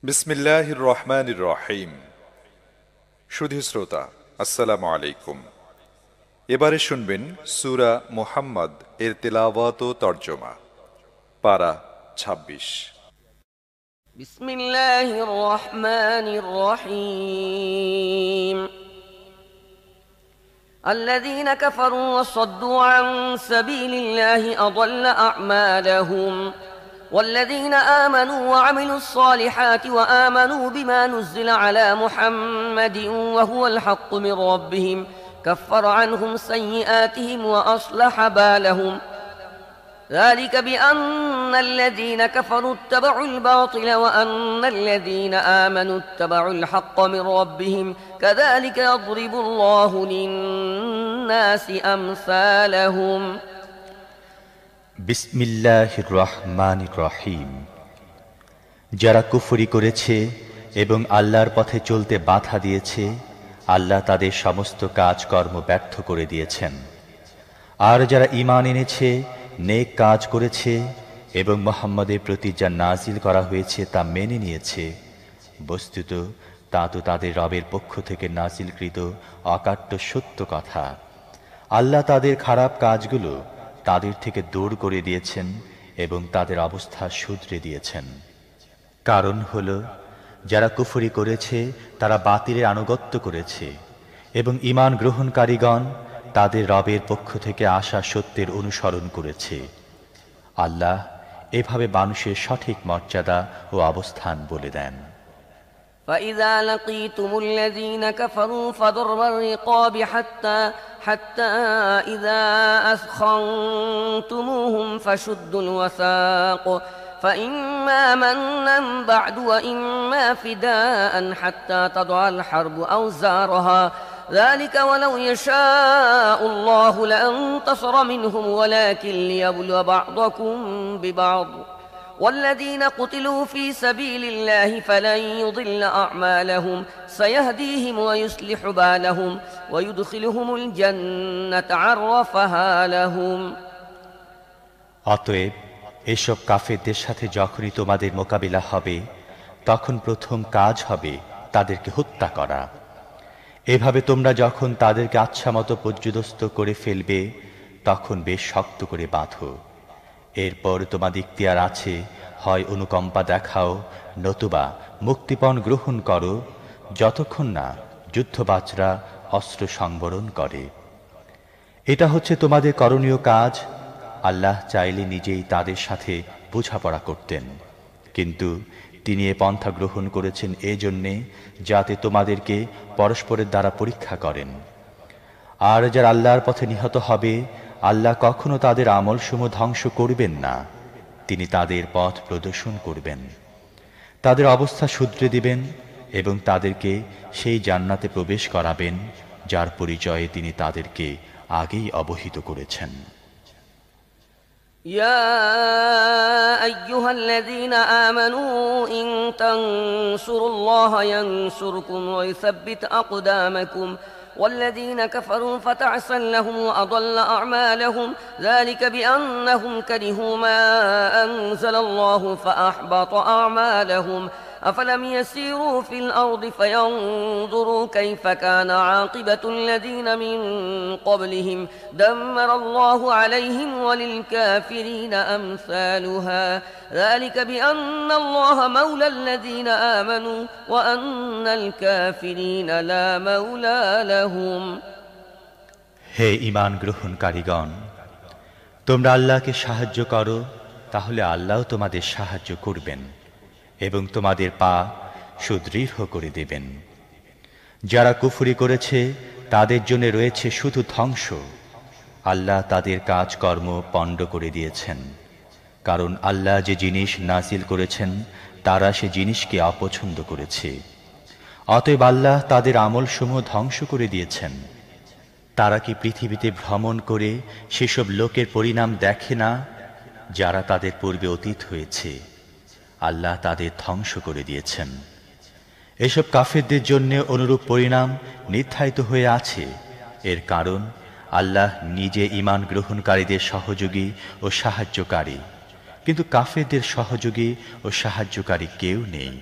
বিসমিল্লাহির রহমানির রহিম। সুধী শ্রোতা, আসসালামু আলাইকুম। এবারে শুনবেন সূরা মুহাম্মদ এর তেলাওয়াত ও তরজমা। পারা ২৬। বিসমিল্লাহির রহমানির রহিম। الذين كفروا وصدوا عن سبيل الله أضل أعمالهم والذين آمنوا وعملوا الصالحات وآمنوا بما نزل على محمد وهو الحق من ربهم كفر عنهم سيئاتهم وأصلح بالهم ذلك بأن الذين كفروا اتبعوا الباطل وأن الذين آمنوا اتبعوا الحق من ربهم كذلك يضرب الله للناس أمثالهم বিসমিল্লাহির রহমানির রহিম। যারা কুফরি করেছে এবং আল্লাহর পথে চলতে বাধা দিয়েছে, আল্লাহ তাদের সমস্ত কাজকর্ম ব্যর্থ করে দিয়েছেন। আর যারা ঈমান এনেছে, নেক কাজ করেছে এবং মুহাম্মদের প্রতি যা নাজিল করা হয়েছে তা মেনে নিয়েছে, বস্তুত তা তো তাদের রবের পক্ষ থেকে নাজিলকৃত অকাট্য সত্য কথা। আল্লাহ তাদের খারাপ কাজগুলো তাদের থেকে দূর করে দিয়েছেন এবং তাদের অবস্থা শুধরে দিয়েছেন। কারণ হল, যারা কুফরি করেছে তারা বাতিলের আনুগত্য করেছে এবং ঈমান গ্রহণকারীগণ তাদের রবের পক্ষ থেকে আসা সত্যের অনুসরণ করেছে। আল্লাহ এভাবে মানুষের সঠিক মর্যাদা ও অবস্থান বলে দেন। فإذا لقيتم الذين كفروا فضرب الرقاب حتى إذا أثخنتموهم فشدوا الوثاق فإما منا بعد وإما فداء حتى تضع الحرب أوزارها ذلك ولو يشاء الله لانتصر منهم ولكن ليبلو بعضكم ببعض والذين قتلوا في سبيل الله فلن يضل أعمالهم سيهديهم ويصلح بالهم ويدخلهم الجنة عرفها لهم অতএব এসব কাফেরদের সাথে যখনই তোমাদের মোকাবিলা হবে, তখন প্রথম কাজ হবে তাদেরকে হত্যা করা। এভাবে তোমরা যখন তাদেরকে আচ্ছামতো পর্যুদস্ত করে ফেলবে, তখন বেশ শক্ত করে বাঁধো। এরপর তোমাদের ইখতিয়ার আছে, হয় অনুকম্পা দেখাও নতুবা মুক্তিপণ গ্রহণ করো, যতক্ষণ না যুদ্ধবাজরা অস্ত্র সংবরণ করে। এটা হচ্ছে তোমাদের করণীয় কাজ। আল্লাহ চাইলে নিজেই তাদের সাথে বোঝাপড়া করতেন, কিন্তু তিনি এ পন্থা গ্রহণ করেছেন এজন্যে যাতে তোমাদেরকে পরস্পরের দ্বারা পরীক্ষা করেন। আর যারা আল্লাহর পথে নিহত হবে, আল্লাহ কখনো তাদের আমলসমূহ ধ্বংস করবেন না। তিনি তাদের পথ প্রদর্শন করবেন, তাদের অবস্থা শুধরে দিবেন এবং তাদেরকে সেই জান্নাতে প্রবেশ করাবেন যার পরিচয়ে তিনি তাদেরকে আগেই অবহিত করেছেন। يا أيها الذين آمنوا إن تنصروا الله ينصركم ويثبت أقدامكم والذين كفروا فتعسا لهم وأضل أعمالهم ذلك بأنهم كرهوا ما أنزل الله فأحبط أعمالهم أفلم يسيروا في الأرض فينظروا كيف كان عاقبة الذين من قبلهم دمر الله عليهم وللكافرين أمثالها ذلك بأن الله مولى الذين آمنوا وأن الكافرين لا مولى لهم হে ঈমান গ্রহণকারীগণ, তোমরা আল্লাহকে সাহায্য করো, তাহলে আল্লাহ তোমাদের সাহায্য করবেন এবং তোমাদের পা সুদৃঢ় করে দেবেন। যারা কুফরি করেছে তাদের জন্য রয়েছে শুধু ধ্বংস। আল্লাহ তাদের কাজকর্ম পণ্ড করে দিয়েছেন, কারণ আল্লাহ যে জিনিস নাজিল করেছেন তারা সে জিনিসকে অপছন্দ করেছে। অতএব আল্লাহ তাদের আমলসমূহ ধ্বংস করে দিয়েছেন। তারা কি পৃথিবীতে ভ্রমণ করে সেসব লোকের পরিণাম দেখে না যারা তাদের পূর্বে অতীত হয়েছে? আল্লাহ তাদের ধ্বংস করে দিয়েছেন। এসব কাফেরদের জন্য অনুরূপ পরিণাম নির্ধারিত হয়ে আছে। এর কারণ আল্লাহ নিজে ঈমান গ্রহণকারীদের সহযোগী ও সাহায্যকারী, কিন্তু কাফেরদের সহযোগী ও সাহায্যকারী কেউ নেই।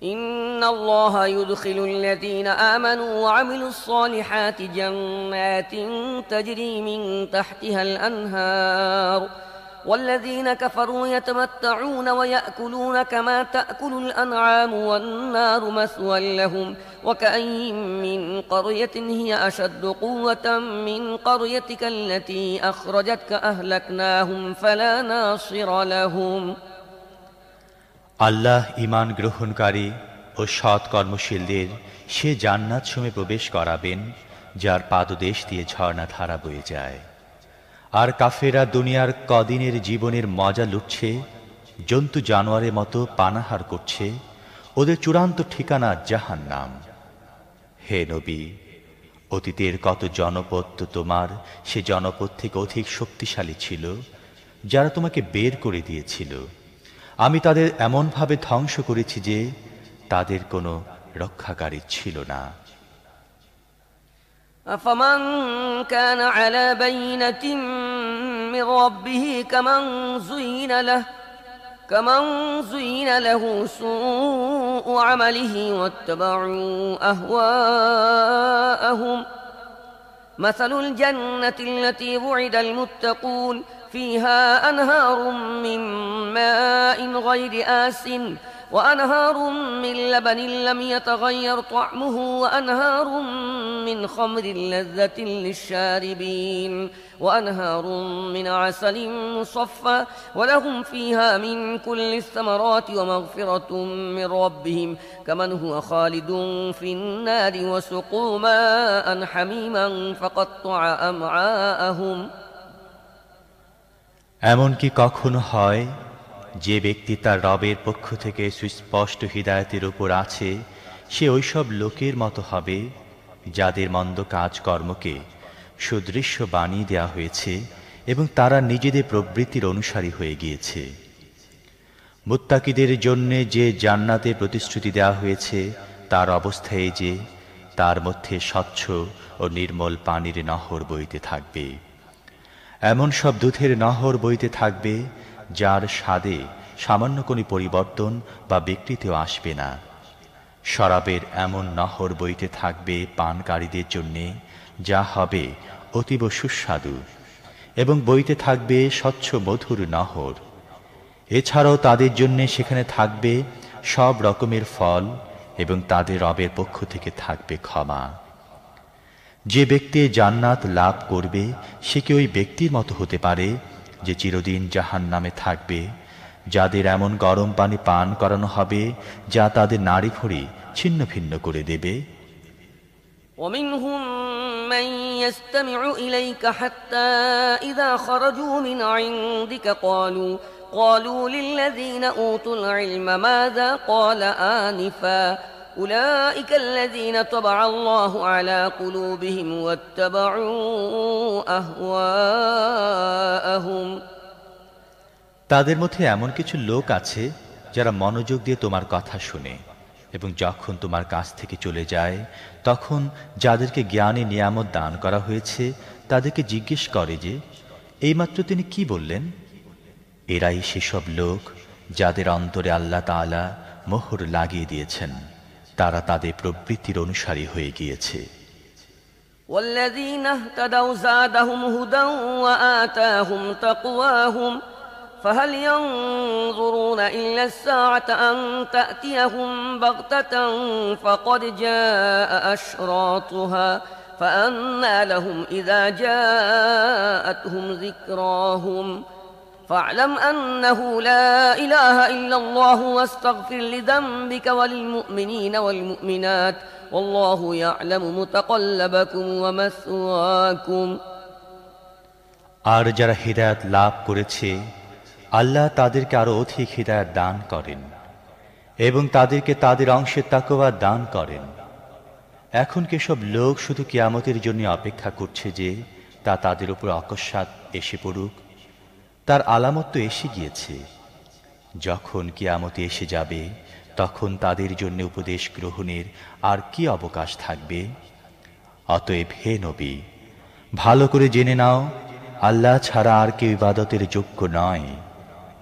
إن الله يدخل الذين آمنوا وعملوا الصالحات جنات تجري من تحتها الأنهار والذين كفروا يتمتعون ويأكلون كما تأكل الأنعام والنار مثوى لهم وكأين من قرية هي أشد قوة من قريتك التي أخرجتك أهلكناهم فلا ناصر لهم আল্লাহ ঈমান গ্রহণকারী ও সৎ কর্মশীলদের সে জান্নাত সমূহে প্রবেশ করাবেন যার পাদদেশ দিয়ে ঝর্ণাধারা বয়ে যায়। আর কাফেররা দুনিয়ার কদিনের জীবনের মজা লুটছে, জন্তু জানোয়ারের মতো পানাহার করছে, ওদের চূড়ান্ত ঠিকানা জাহান্নাম। হে নবী, অতীতের কত জনপদ তো তোমার সে জনপদ থেকে অধিক শক্তিশালী ছিল যারা তোমাকে বের করে দিয়েছিল। আমি তাদের এমনভাবে ধ্বংস করেছি যে তাদের কোনো রক্ষাকারী ছিল না। أفمن كان على بينة من ربه كمن زين له سوء عمله واتبعوا أهواءهم مثل الجنة التي وعد المتقون فيها أنهار من ماء غير آسن وأنهار من لبن لم يتغير طعمه وأنهار من خمر لذة للشاربين وأنهار من عسل مصفى ولهم فيها من كل الثمرات ومغفرة من ربهم كمن هو خالد في النار وسقوا ماء حميما فقطع أمعاءهم এমনকি কখনো হয় যে ব্যক্তি তার রবের পক্ষ থেকে সুস্পষ্ট হিদায়াতের উপর আছে সে ওইসব লোকের মতো হবে যাদের মন্দ কাজকর্মকে সুদৃশ্য বানিয়ে দেওয়া হয়েছে এবং তারা নিজেদের প্রবৃত্তির অনুসারী হয়ে গিয়েছে। মুত্তাকিদের জন্যে যে জান্নাতের প্রতিশ্রুতি দেওয়া হয়েছে তার অবস্থায় যে তার মধ্যে স্বচ্ছ ও নির্মল পানির নহর বইতে থাকবে। এমন সব দুধের নহর বইতে থাকবে যার স্বাদে সামান্য কোনো পরিবর্তন বা বিকৃতিও আসবে না। শরাবের এমন নহর বইতে থাকবে পানকারীদের জন্যে যা হবে অতীব সুস্বাদু, এবং বইতে থাকবে স্বচ্ছ মধুর নহর। এছাড়াও তাদের জন্যে সেখানে থাকবে সব রকমের ফল এবং তাদের রবের পক্ষ থেকে থাকবে ক্ষমা। যে ব্যক্তি জান্নাত লাভ করবে সে কি ওই ব্যক্তির মতো হতে পারে যে চিরদিন জাহান্নামে থাকবে, যাদের এমন গরম পানি পান করানো হবে যা তাদের নাড়ি ভুঁড়ি ছিন্ন ভিন্ন করে দেবে। ومنهم من يستمع إليك حتى إذا خرجوا من عندك قالوا للذين أوتوا العلم ماذا قال آنفا أولئك الذين طبع الله على قلوبهم واتبعوا أهواءهم তাদের মধ্যে এমন কিছু লোক আছে যারা মনোযোগ দিয়ে তোমার কথা শুনে এবং যখন তোমার কাছ থেকে চলে যায় তখন যাদেরকে জ্ঞানী নিয়ামত দান করা হয়েছে তাদেরকে জিজ্ঞেস করে যে এইমাত্র তিনি কি বললেন। এরাই সেসব লোক যাদের অন্তরে আল্লাহ তাআলা মোহর লাগিয়ে দিয়েছেন, তারা তাদের প্রবৃত্তির অনুসারী হয়ে গিয়েছে। والذين اهتدوا زادهم هدى وآتاهم تقواهم فهل ينظرون إلا الساعة أن تأتيهم بغتة فقد جاء أشراطها فأنى لهم إذا جاءتهم ذكراهم فاعلم أنه لا إله إلا الله واستغفر لذنبك وللمؤمنين والمؤمنات والله يعلم متقلبكم ومثواكم আর যারা হিদায়াত লাভ করেছে আল্লাহ তাদেরকে আরো অধিক হিদায়াত দান করেন এবং তাদেরকে তাদের অংশের তাকওয়া দান করেন। এখন কি সব লোক শুধু কিয়ামতের জন্য অপেক্ষা করছে যে তা তাদের উপর অকস্মাৎ এসে পড়ুক? তার আলামত তো এসে গিয়েছে। যখন কিয়ামত এসে যাবে তখন তাদের জন্য উপদেশ গ্রহণের আর কি অবকাশ থাকবে? অতএব হে নবী, ভালো করে জেনে নাও আল্লাহ ছাড়া আর কেউ ইবাদতের যোগ্য নয়।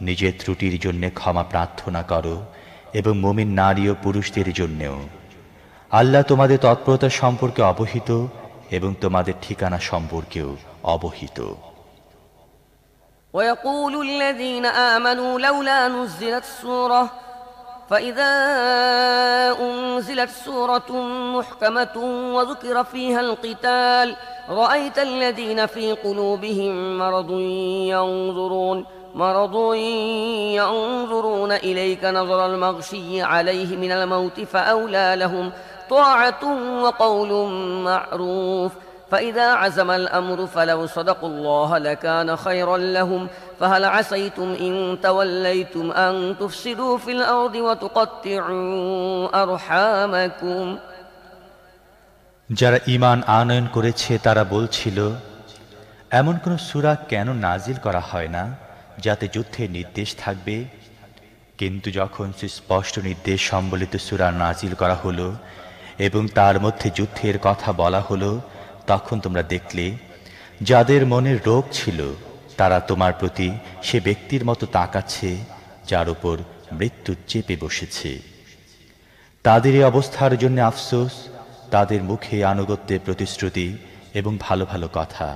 নিজের ত্রুটির জন্য ক্ষমা প্রার্থনা করো এবং মুমিন নারী ও পুরুষদের জন্যেও। আল্লাহ তোমাদের তৎপরতা সম্পর্কে অবহিত এবং তোমাদের ঠিকানা সম্পর্কেও অবহিত। ويقول الذين آمنوا لولا نزلت سورة فإذا أنزلت سورة محكمة وذكر فيها القتال رأيت الذين في قلوبهم مرض ينظرون إليك نظر المغشي عليه من الموت فأولى لهم طاعة وقول معروف فإذا عزم الأمر فلو صدقوا الله لكان خيرا لهم فهل عسيتم إن توليتم أن تفسدوا في الأرض وتقطعوا أرحامكم। যারা ঈমান আনয়ন করেছে তারা বলছিল, এমন কোন সূরা কেন নাজিল করা হয় না যাতে যুদ্ধের নির্দেশ থাকবে? কিন্তু যখন সুস্পষ্ট নির্দেশ সম্বলিত সূরা নাজিল করা হলো এবং তার মধ্যে যুদ্ধের কথা বলা হলো, তখন তোমরা দেখলে যাদের মনের রোগ ছিল তারা তোমার প্রতি সে ব্যক্তির মতো তাকাচ্ছে যার উপর মৃত্যু চেপে বসেছে। তাদের এই অবস্থার জন্য আফসোস, তাদের মুখে আনুগত্যের প্রতিশ্রুতি এবং ভালো ভালো কথা।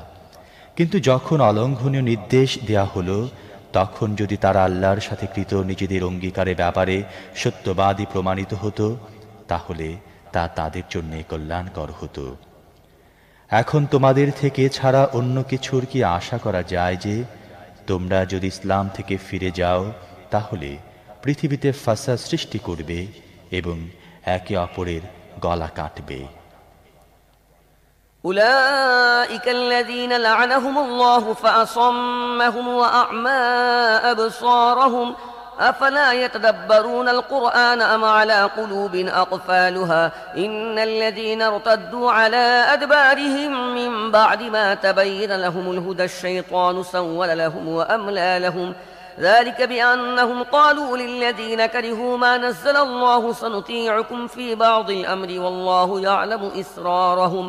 কিন্তু যখন অলঙ্ঘনীয় নির্দেশ দেয়া হলো, তখন যদি তারা আল্লাহর সাথে কৃত নিজেদের অঙ্গীকারের ব্যাপারে সত্যবাদী প্রমাণিত হতো, তাহলে তা তাদের জন্য কল্যাণকর হতো। এখন তোমাদের থেকে ছাড়া অন্য কিছুর কি আশা করা যায় যে তোমরা যদি ইসলাম থেকে ফিরে যাও তাহলে পৃথিবীতে ফাসাদ সৃষ্টি করবে এবং একে অপরের গলা কাটবে? أولئك الذين لعنهم الله فأصمهم وأعمى أبصارهم أفلا يتدبرون القرآن أم على قلوب أقفالها إن الذين ارتدوا على أدبارهم من بعد ما تبين لهم الهدى الشيطان سول لهم وأملى لهم ذلك بأنهم قالوا للذين كرهوا ما نزل الله سنطيعكم في بعض الأمر والله يعلم إسرارهم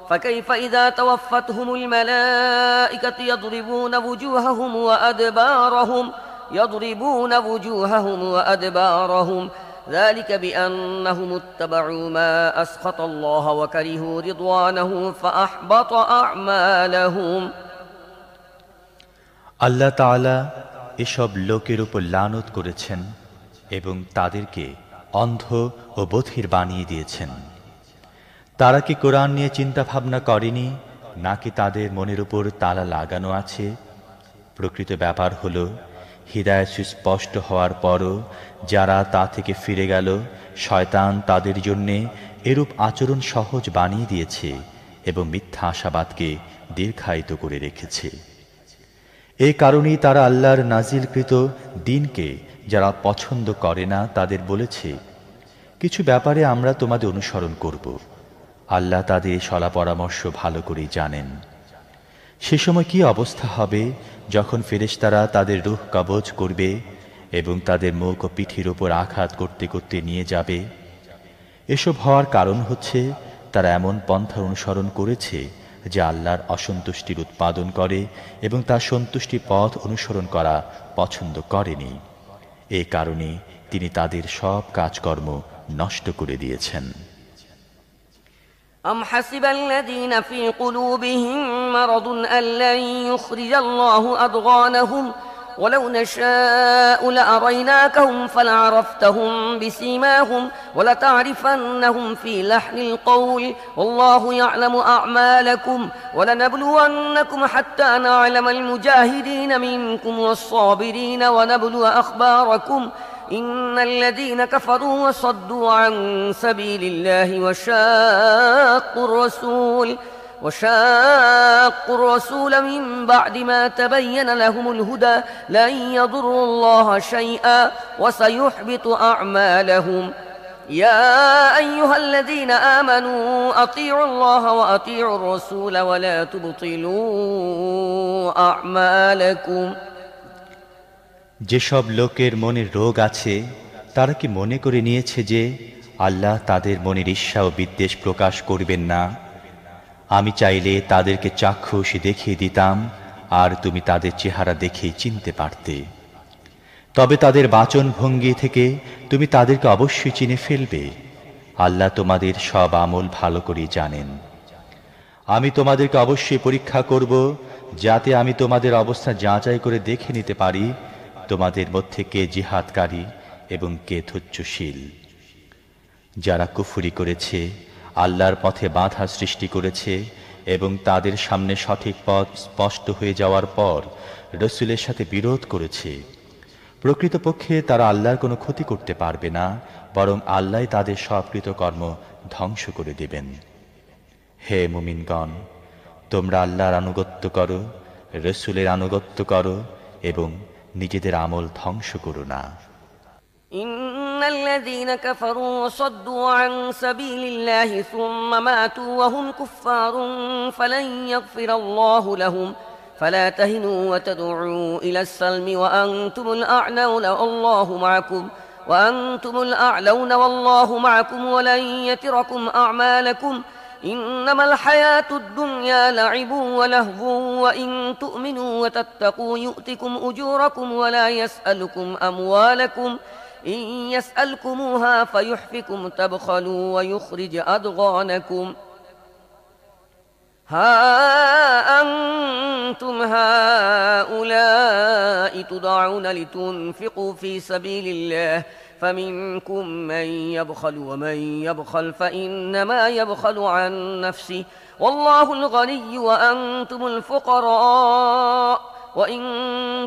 فكيف إذا توفتهم الملائكة يضربون وجوههم وأدبارهم ذلك بأنهم اتبعوا ما أسخط الله وكرهوا رضوانه فأحبط أعمالهم। আল্লাহ তাআলা এসব লোকের উপর লানত করেছেন এবং তাদেরকে অন্ধ ও বধির বানিয়ে দিয়েছেন। তারা কি কোরআন নিয়ে চিন্তা ভাবনা করেনি, নাকি তাদের মনের উপর তালা লাগানো আছে? প্রকৃত ব্যাপার হলো, হিদায়াত সুস্পষ্ট হওয়ার পরও যারা তা থেকে ফিরে গেল, শয়তান তাদের জন্যে এরূপ আচরণ সহজ বানিয়ে দিয়েছে এবং মিথ্যা আশাবাদকে দীর্ঘায়িত করে রেখেছে। এ কারণেই তারা আল্লাহর নাজিলকৃত দ্বীনকে যারা পছন্দ করে না তাদের বলেছে, কিছু ব্যাপারে আমরা তোমাদের অনুসরণ করব। আল্লাহ তাদের সলা পরামর্শ ভালো করেই জানেন। সে সময় কি অবস্থা হবে যখন ফেরেশতারা তাদের রূহ কবজ করবে এবং তাদের মুখ ও পিঠির উপর আঘাত করতে করতে নিয়ে যাবে? এসব হওয়ার কারণ হচ্ছে তারা এমন পন্থা অনুসরণ করেছে যা আল্লাহর অসন্তুষ্টির উৎপাদন করে এবং তার সন্তুষ্টি পথ অনুসরণ করা পছন্দ করেনি। এ কারণে তিনি তাদের সব কাজকর্ম নষ্ট করে দিয়েছেন। أم حسب الذين في قلوبهم مرض أن لن يخرج الله أضغانهم ولو نشاء لأريناكهم فلعرفتهم بسيماهم ولتعرفنهم في لحن القول والله يعلم أعمالكم ولنبلونكم حتى نعلم المجاهدين منكم والصابرين ونبلو أخباركم إن الذين كفروا وصدوا عن سبيل الله وشاقوا الرسول من بعد ما تبين لهم الهدى لن يضروا الله شيئا وسيحبط أعمالهم يا أيها الذين آمنوا أطيعوا الله وأطيعوا الرسول ولا تبطلوا أعمالكم। যেসব লোকের মনে রোগ আছে তারা কি মনে করে নিয়েছে যে আল্লাহ তাদের মনের ঈর্ষা ও বিদ্বেষ প্রকাশ করবেন না? আমি চাইলে তাদেরকে চাক্ষুষ দেখিয়ে দিতাম আর তুমি তাদের চেহারা দেখেই চিনতে পারতে। তবে তাদের বাচন ভঙ্গি থেকে তুমি তাদেরকে অবশ্যই চিনে ফেলবে। আল্লাহ তোমাদের সব আমল ভালো করে জানেন। আমি তোমাদেরকে অবশ্যই পরীক্ষা করব, যাতে আমি তোমাদের অবস্থা যাচাই করে দেখে নিতে পারি তোমাদের মধ্যে কে জিহাদকারী এবং কে ধৈর্যশীল। যারা কুফরি করেছে, আল্লাহর পথে বাধা সৃষ্টি করেছে এবং তাদের সামনে সঠিক পথ স্পষ্ট হয়ে যাওয়ার পর রসুলের সাথে বিরোধ করেছে, প্রকৃতপক্ষে তারা আল্লাহর কোনো ক্ষতি করতে পারবে না, বরং আল্লাহ তাদের সব কৃতকর্ম ধ্বংস করে দেবেন। হে মুমিনগণ, তোমরা আল্লাহর আনুগত্য করো, রসুলের আনুগত্য করো এবং নিজেদের আমল ধ্বংস করো না। إن الذين كفروا وصدوا عن سبيل الله ثم ماتوا وهم كفار فلن يغفر الله لهم فلا تهنوا وتدعوا إلى السلم وأنتم الأعلون والله معكم ولن يتركم أعمالكم إنما الحياة الدنيا لعب ولهو وإن تؤمنوا وتتقوا يؤتكم أجوركم ولا يسألكم أموالكم إن يسألكموها فيحفكم تبخلوا ويخرج أضغانكم ها أنتم هؤلاء تدعون لتنفقوا في سبيل الله فمنكم من يبخل ومن يبخل فإنما يبخل عن نفسه والله الغني وأنتم الفقراء وإن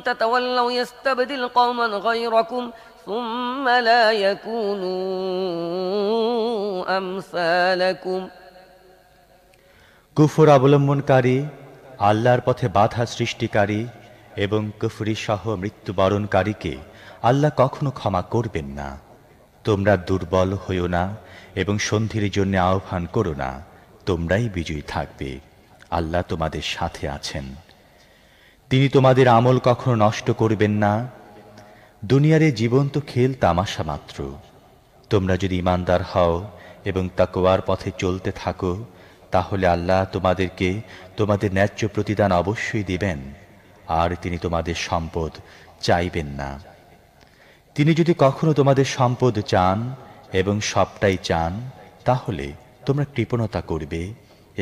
تتولوا يستبدل قوما غيركم ثم لا يكونوا أمثالكم। কুফর অবলম্বনকারী, আল্লাহর পথে বাধা সৃষ্টিকারী এবং কুফরি সহ মৃত্যুবরণকারীকে আল্লাহ কখনো ক্ষমা করবেন না। তোমরা দুর্বল হইও না এবং সন্ধির জন্য আহ্বান করো না, তোমরাই বিজয়ী থাকবে। আল্লাহ তোমাদের সাথে আছেন। তিনি তোমাদের আমল কখনো নষ্ট করবেন না। দুনিয়ার এই জীবন তো খেল তামাশা মাত্র। তোমরা যদি ঈমানদার হও এবং তাকওয়ার পথে চলতে থাকো, তাহলে আল্লাহ তোমাদেরকে তোমাদের ন্যায্য প্রতিদান অবশ্যই দিবেন, আর তিনি তোমাদের সম্পদ চাইবেন না। তিনি যদি কখনো তোমাদের সম্পদ চান এবং সবটাই চান, তাহলে তোমরা কৃপণতা করবে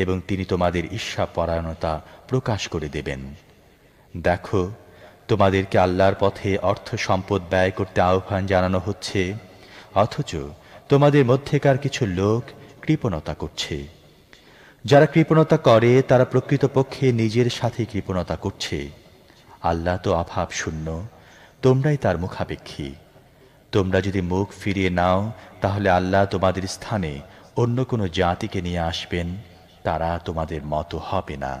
এবং তিনি তোমাদের ঈর্ষাপরায়ণতা প্রকাশ করে দেবেন। দেখো, তোমাদেরকে আল্লাহর পথে অর্থ সম্পদ ব্যয় করতে আহ্বান জানানো হচ্ছে, অথচ তোমাদের মধ্যেকার কিছু লোক কৃপণতা করছে। যারা কৃপণতা করে তারা প্রকৃতপক্ষে নিজের সাথে কৃপণতা করছে। আল্লাহ তো অভাব শূন্য, তোমরাই তার মুখাপেক্ষী। তোমরা যদি মুখ ফিরিয়ে নাও, তাহলে আল্লাহ তোমাদের স্থানে অন্য কোনো জাতিকে নিয়ে আসবেন, তারা তোমাদের মতো হবে না।